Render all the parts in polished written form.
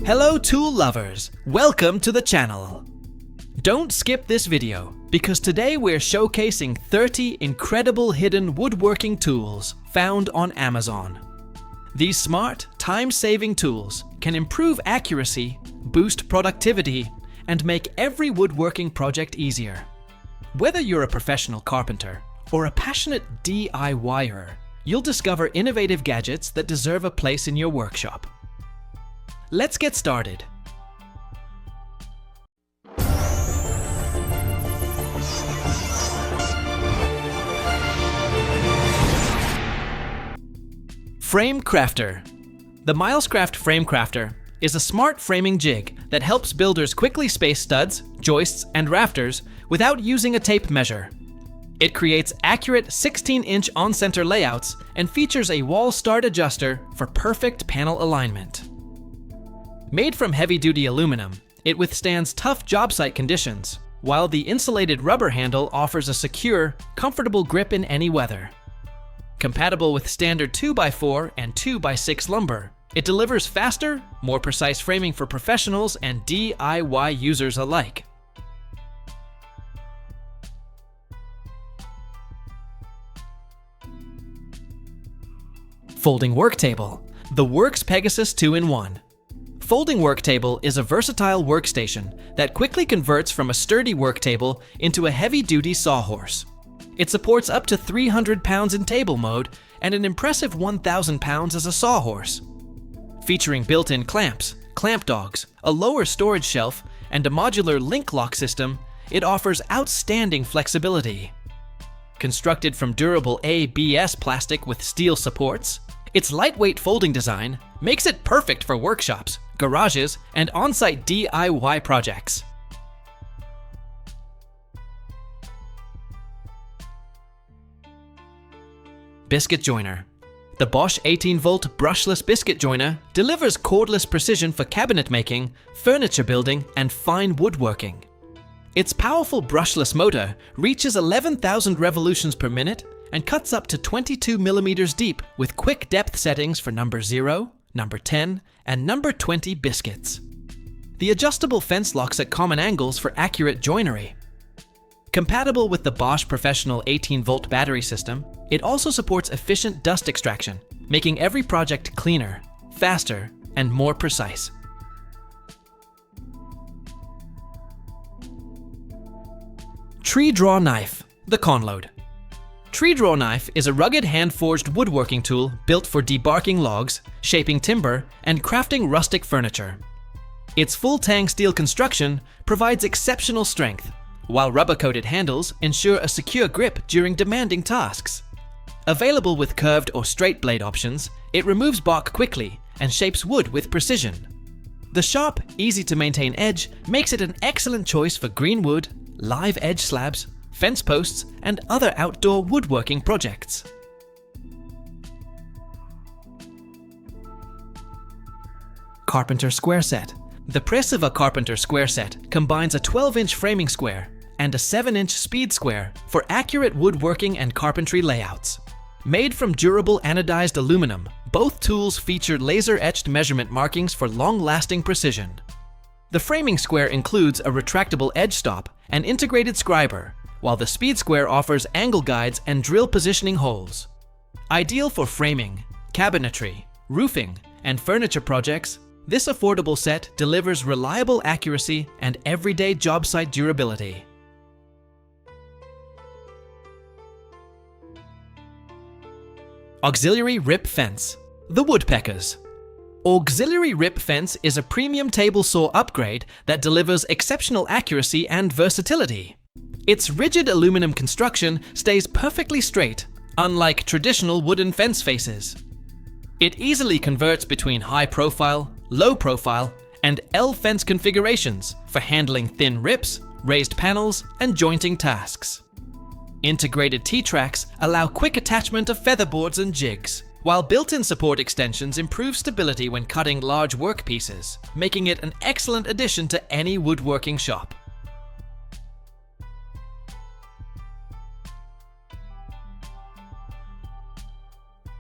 Hello tool lovers, welcome to the channel. Don't skip this video, because today we're showcasing 30 incredible hidden woodworking tools found on Amazon. These smart, time-saving tools can improve accuracy, boost productivity, and make every woodworking project easier. Whether you're a professional carpenter or a passionate DIYer, you'll discover innovative gadgets that deserve a place in your workshop. Let's get started. Frame Crafter. The Milescraft Frame Crafter is a smart framing jig that helps builders quickly space studs, joists, and rafters without using a tape measure. It creates accurate 16-inch on-center layouts and features a wall start adjuster for perfect panel alignment. Made from heavy-duty aluminum, it withstands tough job site conditions, while the insulated rubber handle offers a secure, comfortable grip in any weather. Compatible with standard 2x4 and 2x6 lumber, it delivers faster, more precise framing for professionals and DIY users alike. Folding Work Table. The Worx Pegasus 2-in-1. Folding Work Table is a versatile workstation that quickly converts from a sturdy work table into a heavy-duty sawhorse. It supports up to 300 pounds in table mode and an impressive 1,000 pounds as a sawhorse. Featuring built-in clamps, clamp dogs, a lower storage shelf, and a modular link lock system, it offers outstanding flexibility. Constructed from durable ABS plastic with steel supports, its lightweight folding design makes it perfect for workshops, garages, and on-site DIY projects. Biscuit Joiner. The Bosch 18-volt brushless biscuit joiner delivers cordless precision for cabinet making, furniture building, and fine woodworking. Its powerful brushless motor reaches 11,000 revolutions per minute and cuts up to 22 millimeters deep with quick depth settings for number 0, number 10, and number 20 biscuits. The adjustable fence locks at common angles for accurate joinery. Compatible with the Bosch Professional 18-volt battery system, it also supports efficient dust extraction, making every project cleaner, faster, and more precise. Tree Draw Knife. The Konload. Tree Draw Knife is a rugged hand-forged woodworking tool built for debarking logs, shaping timber, and crafting rustic furniture. Its full-tang steel construction provides exceptional strength, while rubber-coated handles ensure a secure grip during demanding tasks. Available with curved or straight blade options, it removes bark quickly and shapes wood with precision. The sharp, easy-to-maintain edge makes it an excellent choice for green wood, live edge slabs, fence posts, and other outdoor woodworking projects. Carpenter Square Set. The Preciva Carpenter Square Set combines a 12-inch framing square and a 7-inch speed square for accurate woodworking and carpentry layouts. Made from durable anodized aluminum, both tools feature laser-etched measurement markings for long-lasting precision. The framing square includes a retractable edge stop and integrated scriber, while the speed square offers angle guides and drill positioning holes. Ideal for framing, cabinetry, roofing, and furniture projects, this affordable set delivers reliable accuracy and everyday job site durability. Auxiliary Rip Fence. The Woodpeckers. Auxiliary Rip Fence is a premium table saw upgrade that delivers exceptional accuracy and versatility. Its rigid aluminum construction stays perfectly straight, unlike traditional wooden fence faces. It easily converts between high profile, low profile, and L fence configurations for handling thin rips, raised panels, and jointing tasks. Integrated T-tracks allow quick attachment of featherboards and jigs, while built-in support extensions improve stability when cutting large workpieces, making it an excellent addition to any woodworking shop.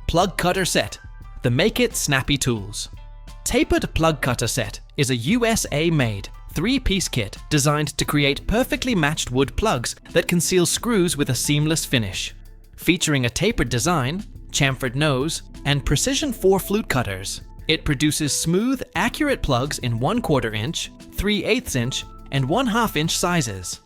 Plug Cutter Set. The Make It Snappy tools. Tapered plug cutter set is a USA-made 3-piece kit designed to create perfectly matched wood plugs that conceal screws with a seamless finish. Featuring a tapered design, chamfered nose, and precision 4 flute cutters, it produces smooth, accurate plugs in 1/4 inch, 3/8 inch, and 1/2 inch sizes.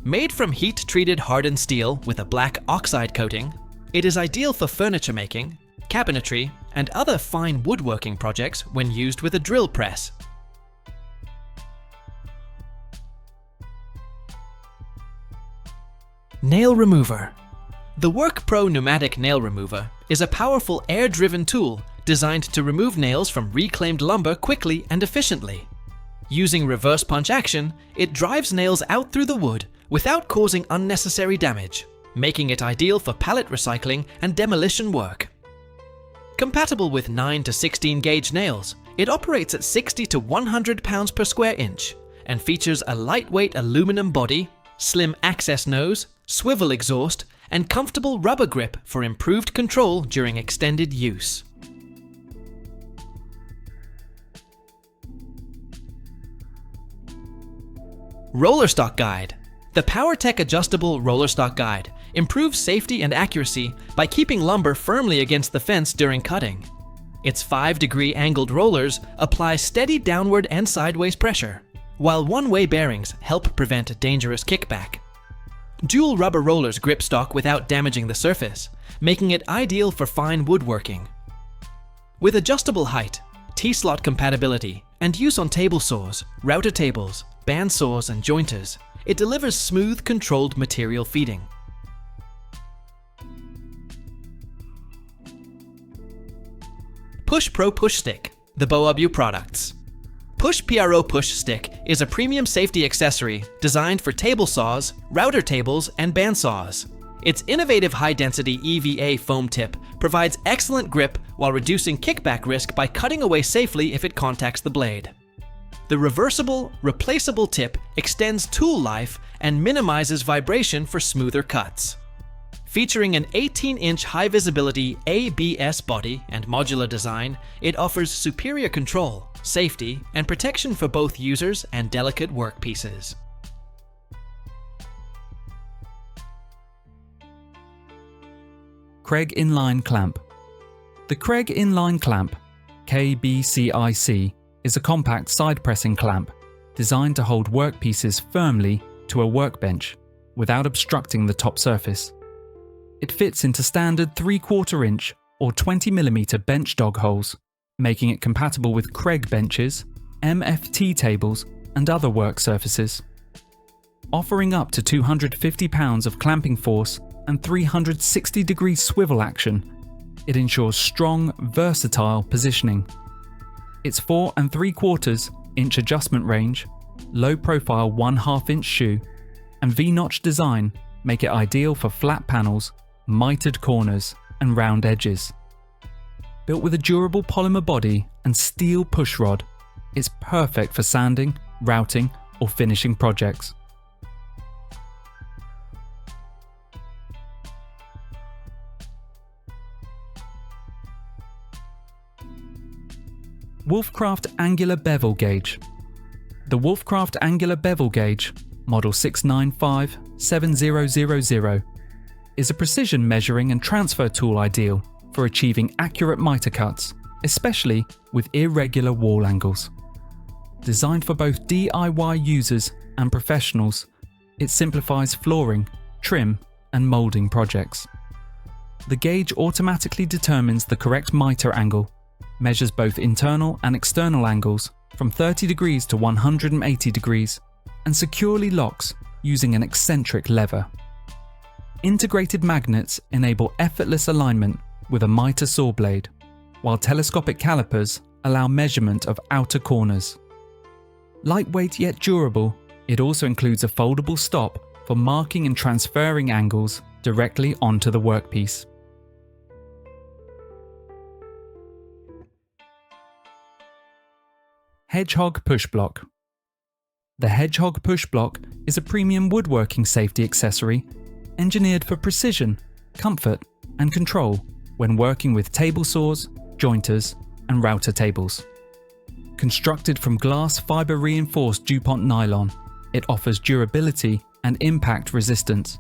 Made from heat-treated hardened steel with a black oxide coating, it is ideal for furniture making, cabinetry, and other fine woodworking projects when used with a drill press. Nail Remover. The Workpro Pneumatic Nail Remover is a powerful air-driven tool designed to remove nails from reclaimed lumber quickly and efficiently. Using reverse punch action, it drives nails out through the wood without causing unnecessary damage, making it ideal for pallet recycling and demolition work. Compatible with 9 to 16 gauge nails, it operates at 60 to 100 pounds per square inch and features a lightweight aluminum body, slim access nose, swivel exhaust, and comfortable rubber grip for improved control during extended use. Roller Stock Guide. The Powertec Adjustable Roller Stock Guide improves safety and accuracy by keeping lumber firmly against the fence during cutting. Its 5-degree angled rollers apply steady downward and sideways pressure, while one-way bearings help prevent dangerous kickback. Dual rubber rollers grip stock without damaging the surface, making it ideal for fine woodworking. With adjustable height, T-slot compatibility, and use on table saws, router tables, band saws, and jointers, it delivers smooth, controlled material feeding. Push Pro Push Stick, the Boabu products. Push PRO Push Stick is a premium safety accessory designed for table saws, router tables, and band saws. Its innovative high-density EVA foam tip provides excellent grip while reducing kickback risk by cutting away safely if it contacts the blade. The reversible, replaceable tip extends tool life and minimizes vibration for smoother cuts. Featuring an 18-inch high-visibility ABS body and modular design, it offers superior control, safety, and protection for both users and delicate workpieces. Kreg Inline Clamp. The Kreg Inline Clamp, KBCIC, is a compact side-pressing clamp designed to hold workpieces firmly to a workbench without obstructing the top surface. It fits into standard 3/4 inch or 20mm bench dog holes, making it compatible with Kreg benches, MFT tables, and other work surfaces. Offering up to 250 pounds of clamping force and 360-degree swivel action, it ensures strong, versatile positioning. Its 4 3/4 inch adjustment range, low-profile 1/2 inch shoe, and V-notch design make it ideal for flat panels, mitered corners, and round edges. Built with a durable polymer body and steel push rod, it's perfect for sanding, routing, or finishing projects. Wolfcraft Angular Bevel Gauge. The Wolfcraft Angular Bevel Gauge, model 6957000, is a precision measuring and transfer tool ideal for achieving accurate mitre cuts, especially with irregular wall angles. Designed for both DIY users and professionals, it simplifies flooring, trim, and moulding projects. The gauge automatically determines the correct mitre angle, measures both internal and external angles from 30 degrees to 180 degrees, and securely locks using an eccentric lever. Integrated magnets enable effortless alignment with a mitre saw blade, while telescopic calipers allow measurement of outer corners. Lightweight yet durable, it also includes a foldable stop for marking and transferring angles directly onto the workpiece. Hedgehog Push Block. The Hedgehog Push Block is a premium woodworking safety accessory engineered for precision, comfort, and control when working with table saws, jointers, and router tables. Constructed from glass fibre reinforced DuPont nylon, it offers durability and impact resistance.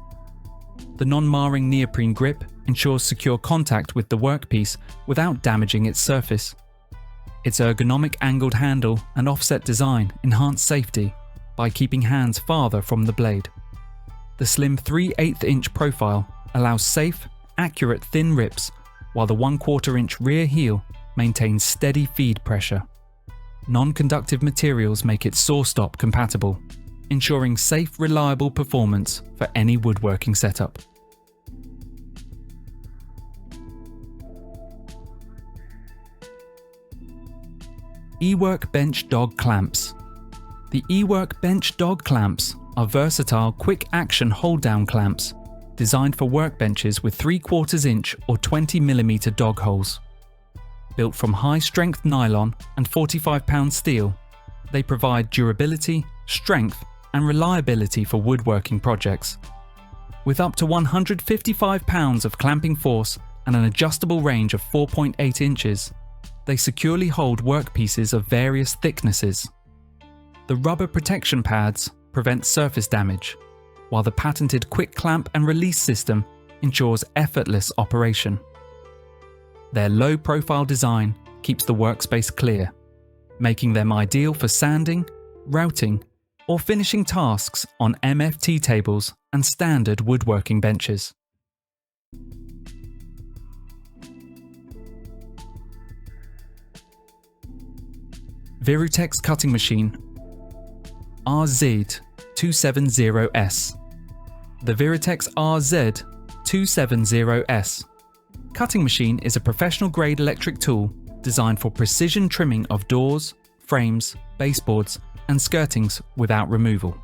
The non-marring neoprene grip ensures secure contact with the workpiece without damaging its surface. Its ergonomic angled handle and offset design enhance safety by keeping hands farther from the blade. The slim 3/8 inch profile allows safe, accurate thin rips, while the 1/4 inch rear heel maintains steady feed pressure. Non-conductive materials make it saw stop compatible, ensuring safe, reliable performance for any woodworking setup. Ework Bench Dog Clamps. The Ework Bench Dog Clamps are versatile, quick-action hold-down clamps designed for workbenches with 3/4 inch or 20mm dog holes. Built from high-strength nylon and 45-pound steel, they provide durability, strength, and reliability for woodworking projects. With up to 155 pounds of clamping force and an adjustable range of 4.8 inches, they securely hold workpieces of various thicknesses. The rubber protection pads prevent surface damage, while the patented quick clamp and release system ensures effortless operation. Their low-profile design keeps the workspace clear, making them ideal for sanding, routing, or finishing tasks on MFT tables and standard woodworking benches. Virutex cutting machine RZ270S. The Virutex RZ270S cutting machine is a professional-grade electric tool designed for precision trimming of doors, frames, baseboards, and skirtings without removal.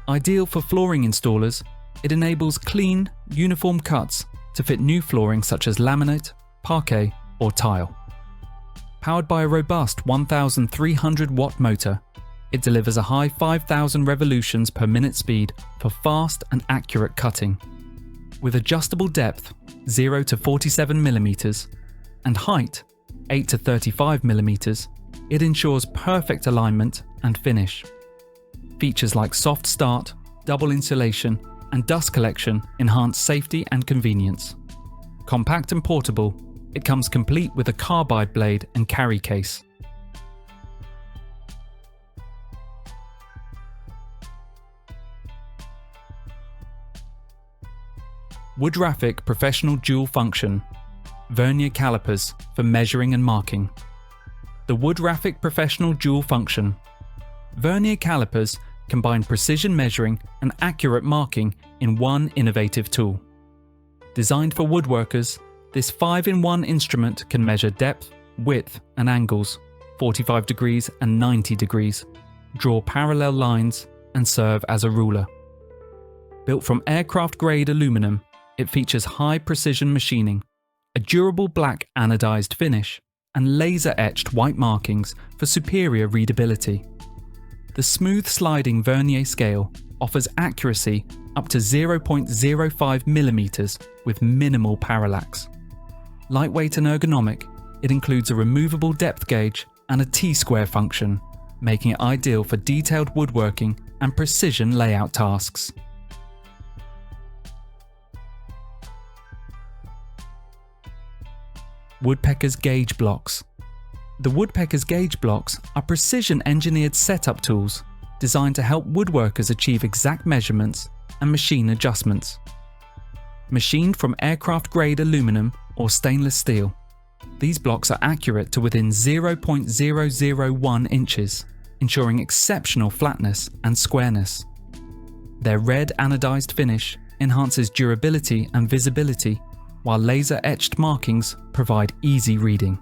Ideal for flooring installers, it enables clean, uniform cuts to fit new flooring such as laminate, parquet, or tile. Powered by a robust 1,300 watt motor, it delivers a high 5,000 revolutions per minute speed for fast and accurate cutting. With adjustable depth 0 to 47mm and height 8 to 35mm, it ensures perfect alignment and finish. Features like soft start, double insulation, and dust collection enhance safety and convenience. Compact and portable, it comes complete with a carbide blade and carry case. Woodraphic Professional Dual Function Vernier calipers for measuring and marking. The Woodraphic Professional Dual Function Vernier calipers combine precision measuring and accurate marking in one innovative tool. Designed for woodworkers, this 5-in-1 instrument can measure depth, width, and angles, 45 degrees and 90 degrees, draw parallel lines, and serve as a ruler. Built from aircraft-grade aluminum, it features high-precision machining, a durable black anodized finish, and laser-etched white markings for superior readability. The smooth sliding Vernier scale offers accuracy up to 0.05mm with minimal parallax. Lightweight and ergonomic, it includes a removable depth gauge and a T-square function, making it ideal for detailed woodworking and precision layout tasks. Woodpeckers Gauge Blocks. The Woodpeckers Gauge Blocks are precision-engineered setup tools designed to help woodworkers achieve exact measurements and machine adjustments. Machined from aircraft-grade aluminum or stainless steel, these blocks are accurate to within 0.001 inches, ensuring exceptional flatness and squareness. Their red anodized finish enhances durability and visibility, while laser-etched markings provide easy reading.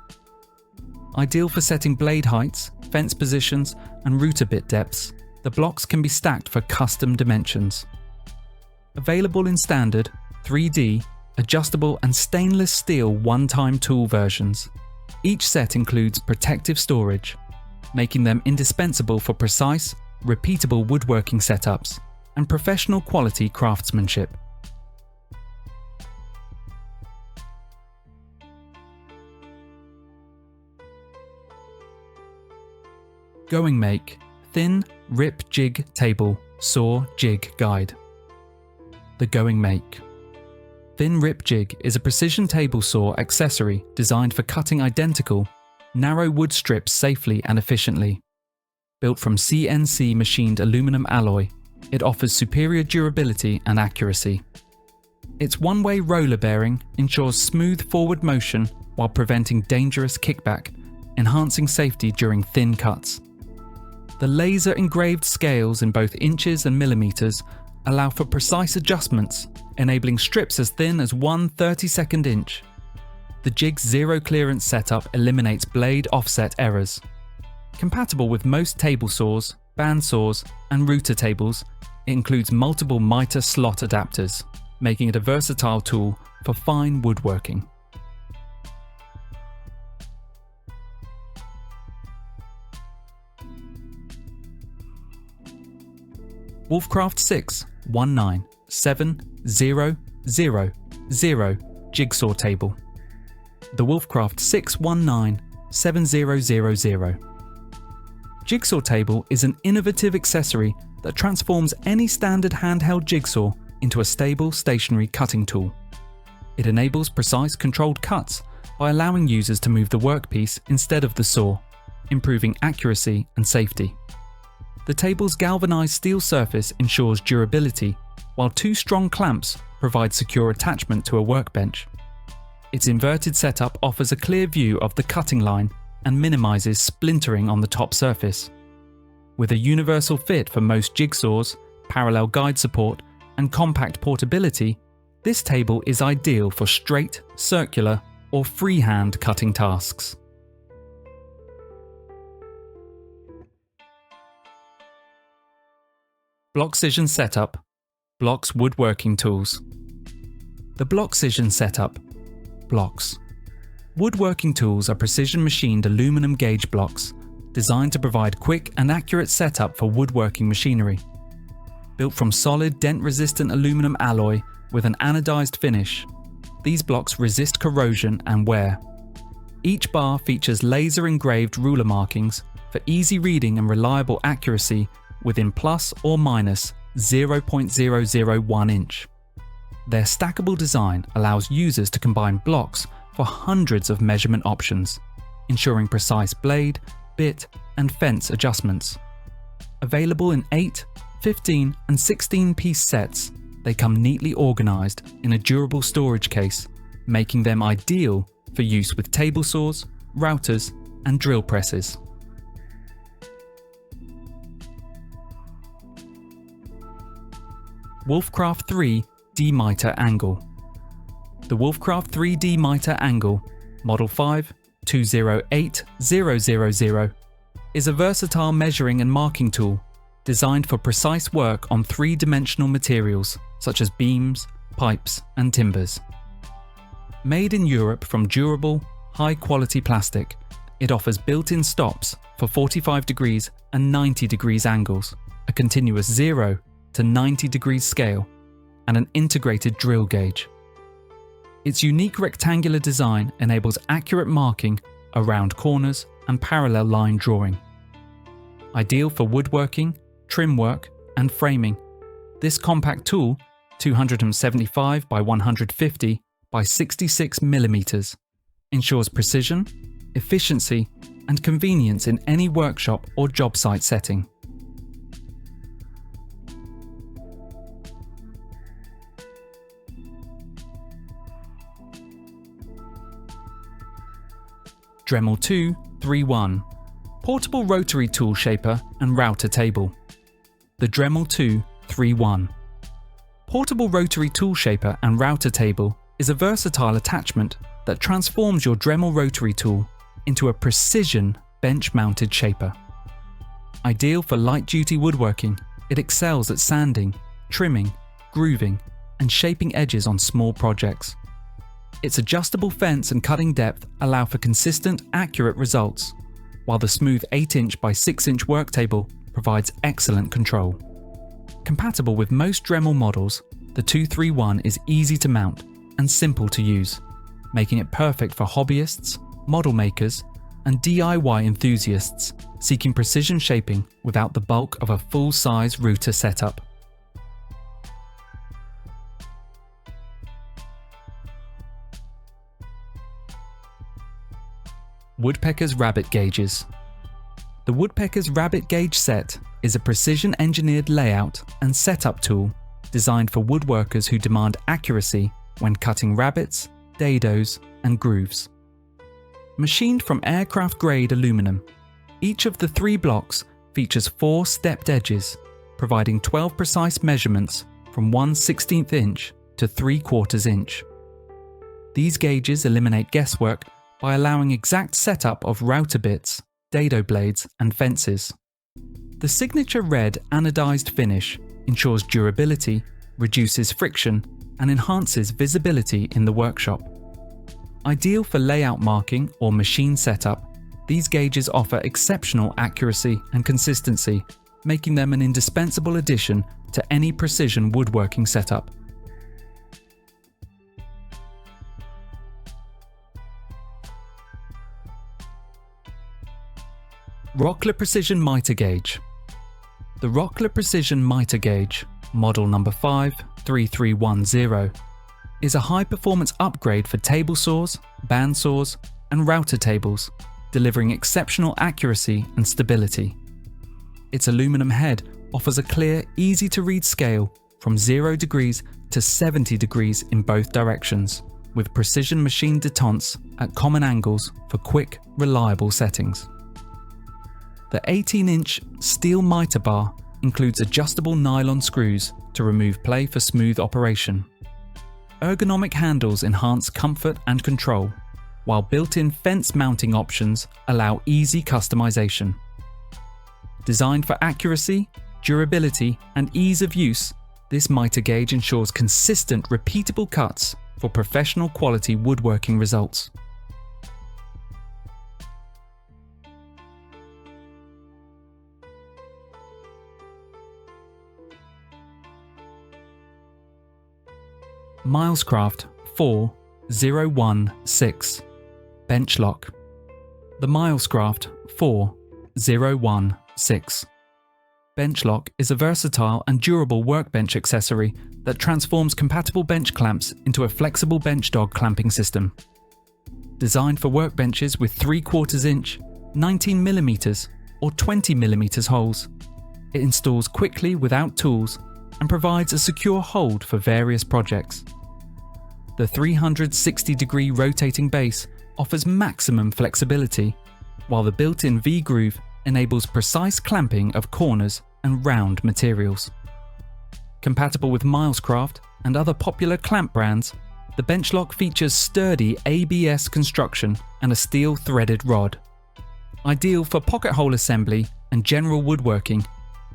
Ideal for setting blade heights, fence positions, and router bit depths, the blocks can be stacked for custom dimensions. Available in standard, 3D, adjustable, and stainless steel one-time tool versions, each set includes protective storage, making them indispensable for precise, repeatable woodworking setups and professional quality craftsmanship. GOINGMAKE Thin Rip Jig Table Saw Jig Guide. The GOINGMAKE Thin Rip Jig is a precision table saw accessory designed for cutting identical, narrow wood strips safely and efficiently. Built from CNC machined aluminum alloy, it offers superior durability and accuracy. Its one-way roller bearing ensures smooth forward motion while preventing dangerous kickback, enhancing safety during thin cuts. The laser engraved scales in both inches and millimeters allow for precise adjustments, enabling strips as thin as 1/32 inch. The jig's zero clearance setup eliminates blade offset errors. Compatible with most table saws, band saws, and router tables, it includes multiple Mitre slot adapters, making it a versatile tool for fine woodworking. Wolfcraft 6197000 Jigsaw Table. The Wolfcraft 6197000 Jigsaw Table is an innovative accessory that transforms any standard handheld jigsaw into a stable, stationary cutting tool. It enables precise, controlled cuts by allowing users to move the workpiece instead of the saw, improving accuracy and safety. The table's galvanized steel surface ensures durability, while two strong clamps provide secure attachment to a workbench. Its inverted setup offers a clear view of the cutting line and minimizes splintering on the top surface. With a universal fit for most jigsaws, parallel guide support, and compact portability, this table is ideal for straight, circular, or freehand cutting tasks. Blockcision Setup. Blocks Woodworking Tools. The Blockcision Setup. Blocks. Woodworking tools are precision machined aluminum gauge blocks designed to provide quick and accurate setup for woodworking machinery. Built from solid, dent-resistant aluminum alloy with an anodized finish, these blocks resist corrosion and wear. Each bar features laser-engraved ruler markings for easy reading and reliable accuracy within plus or minus 0.001 inch. Their stackable design allows users to combine blocks for hundreds of measurement options, ensuring precise blade, bit, and fence adjustments. Available in 8, 15, and 16-piece sets, they come neatly organized in a durable storage case, making them ideal for use with table saws, routers, and drill presses. Wolfcraft 3D Mitre Angle. The Wolfcraft 3D Mitre Angle, Model 52080000, is a versatile measuring and marking tool designed for precise work on three-dimensional materials such as beams, pipes, and timbers. Made in Europe from durable, high-quality plastic, it offers built-in stops for 45 degrees and 90 degrees angles, a continuous 0 to 90 degrees scale, and an integrated drill gauge. Its unique rectangular design enables accurate marking around corners and parallel line drawing. Ideal for woodworking, trim work, and framing, this compact tool, 275 by 150 by 66 millimeters, ensures precision, efficiency, and convenience in any workshop or job site setting. Dremel 231 Portable Rotary Tool Shaper and Router Table. The Dremel 231 Portable Rotary Tool Shaper and Router Table is a versatile attachment that transforms your Dremel rotary tool into a precision bench-mounted shaper. Ideal for light-duty woodworking, it excels at sanding, trimming, grooving, and shaping edges on small projects. Its adjustable fence and cutting depth allow for consistent, accurate results, while the smooth 8-inch by 6-inch work table provides excellent control. Compatible with most Dremel models, the 231 is easy to mount and simple to use, making it perfect for hobbyists, model makers, and DIY enthusiasts seeking precision shaping without the bulk of a full-size router setup. Woodpeckers Rabbet Gauges. The Woodpeckers Rabbet Gauge set is a precision-engineered layout and setup tool designed for woodworkers who demand accuracy when cutting rabbets, dados, and grooves. Machined from aircraft-grade aluminum, each of the 3 blocks features 4 stepped edges, providing 12 precise measurements from 1/16 inch to 3/4 inch. These gauges eliminate guesswork by allowing exact setup of router bits, dado blades, and fences. The signature red anodized finish ensures durability, reduces friction, and enhances visibility in the workshop. Ideal for layout marking or machine setup, these gauges offer exceptional accuracy and consistency, making them an indispensable addition to any precision woodworking setup. Rockler Precision Mitre Gauge. The Rockler Precision Mitre Gauge, model number 53310, is a high-performance upgrade for table saws, band saws, and router tables, delivering exceptional accuracy and stability. Its aluminum head offers a clear, easy-to-read scale from 0 degrees to 70 degrees in both directions, with precision machine detents at common angles for quick, reliable settings. The 18-inch steel mitre bar includes adjustable nylon screws to remove play for smooth operation. Ergonomic handles enhance comfort and control, while built-in fence mounting options allow easy customization. Designed for accuracy, durability, and ease of use, this mitre gauge ensures consistent, repeatable cuts for professional quality woodworking results. Milescraft 4016 Bench Lock. The Milescraft 4016 Bench Lock is a versatile and durable workbench accessory that transforms compatible bench clamps into a flexible bench dog clamping system. Designed for workbenches with 3/4 inch, 19mm, or 20mm holes, it installs quickly without tools and provides a secure hold for various projects. The 360-degree rotating base offers maximum flexibility, while the built-in V-groove enables precise clamping of corners and round materials. Compatible with Milescraft and other popular clamp brands, the bench lock features sturdy ABS construction and a steel threaded rod. Ideal for pocket hole assembly and general woodworking,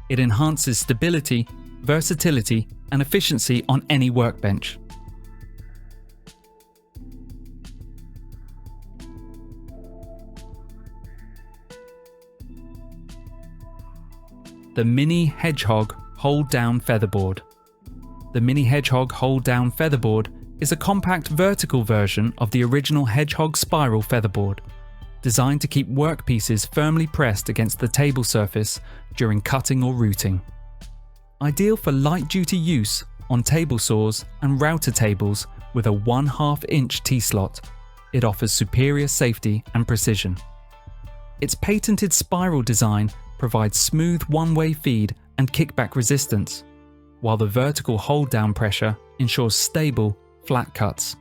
it enhances stability, versatility, and efficiency on any workbench. The Mini Hedgehog Hold-Down Featherboard. The Mini Hedgehog Hold-Down Featherboard is a compact vertical version of the original Hedgehog spiral featherboard, designed to keep workpieces firmly pressed against the table surface during cutting or routing. Ideal for light-duty use on table saws and router tables with a 1/2 inch T-slot, it offers superior safety and precision. Its patented spiral design provides smooth one-way feed and kickback resistance, while the vertical hold-down pressure ensures stable, flat cuts.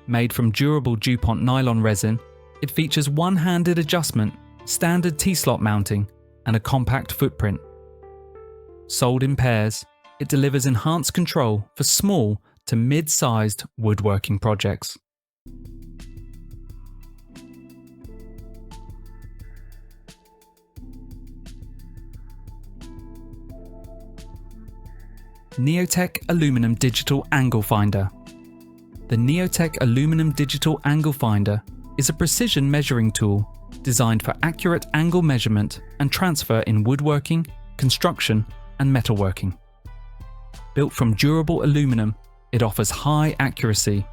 Made from durable DuPont nylon resin, it features one-handed adjustment, standard T-slot mounting, and a compact footprint. Sold in pairs, it delivers enhanced control for small to mid-sized woodworking projects. Neotech Aluminum Digital Angle Finder. The Neotech Aluminum Digital Angle Finder is a precision measuring tool designed for accurate angle measurement and transfer in woodworking, construction, and metalworking. Built from durable aluminum, it offers high accuracy,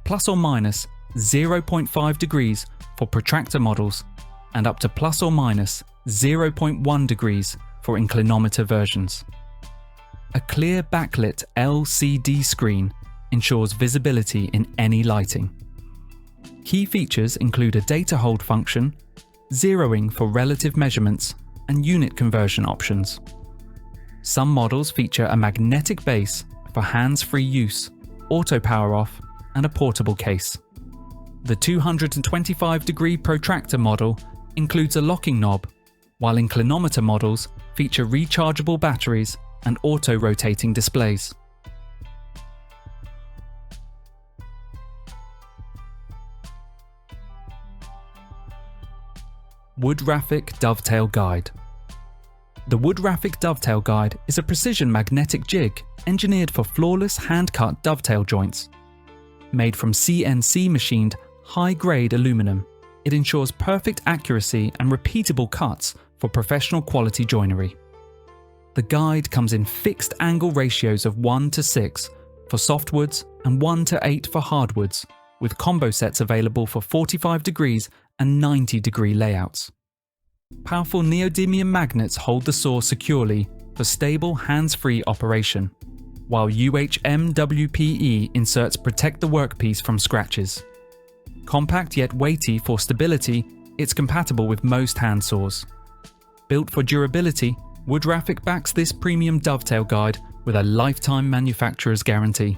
plus or minus 0.5 degrees for protractor models, and up to plus or minus 0.1 degrees for inclinometer versions. A clear backlit LCD screen ensures visibility in any lighting. Key features include a data hold function, zeroing for relative measurements, and unit conversion options. Some models feature a magnetic base for hands-free use, auto power off, and a portable case. The 225-degree protractor model includes a locking knob, while inclinometer models feature rechargeable batteries and auto-rotating displays. Woodraphic Dovetail Guide. The Woodraphic Dovetail Guide is a precision magnetic jig engineered for flawless hand-cut dovetail joints. Made from CNC machined high-grade aluminum, it ensures perfect accuracy and repeatable cuts for professional quality joinery. The guide comes in fixed angle ratios of 1:6 for softwoods and 1:8 for hardwoods, with combo sets available for 45 degrees and 90-degree layouts. Powerful neodymium magnets hold the saw securely for stable hands-free operation, while UHMWPE inserts protect the workpiece from scratches. Compact yet weighty for stability, it's compatible with most hand saws. Built for durability, Woodraphic backs this premium dovetail guide with a lifetime manufacturer's guarantee.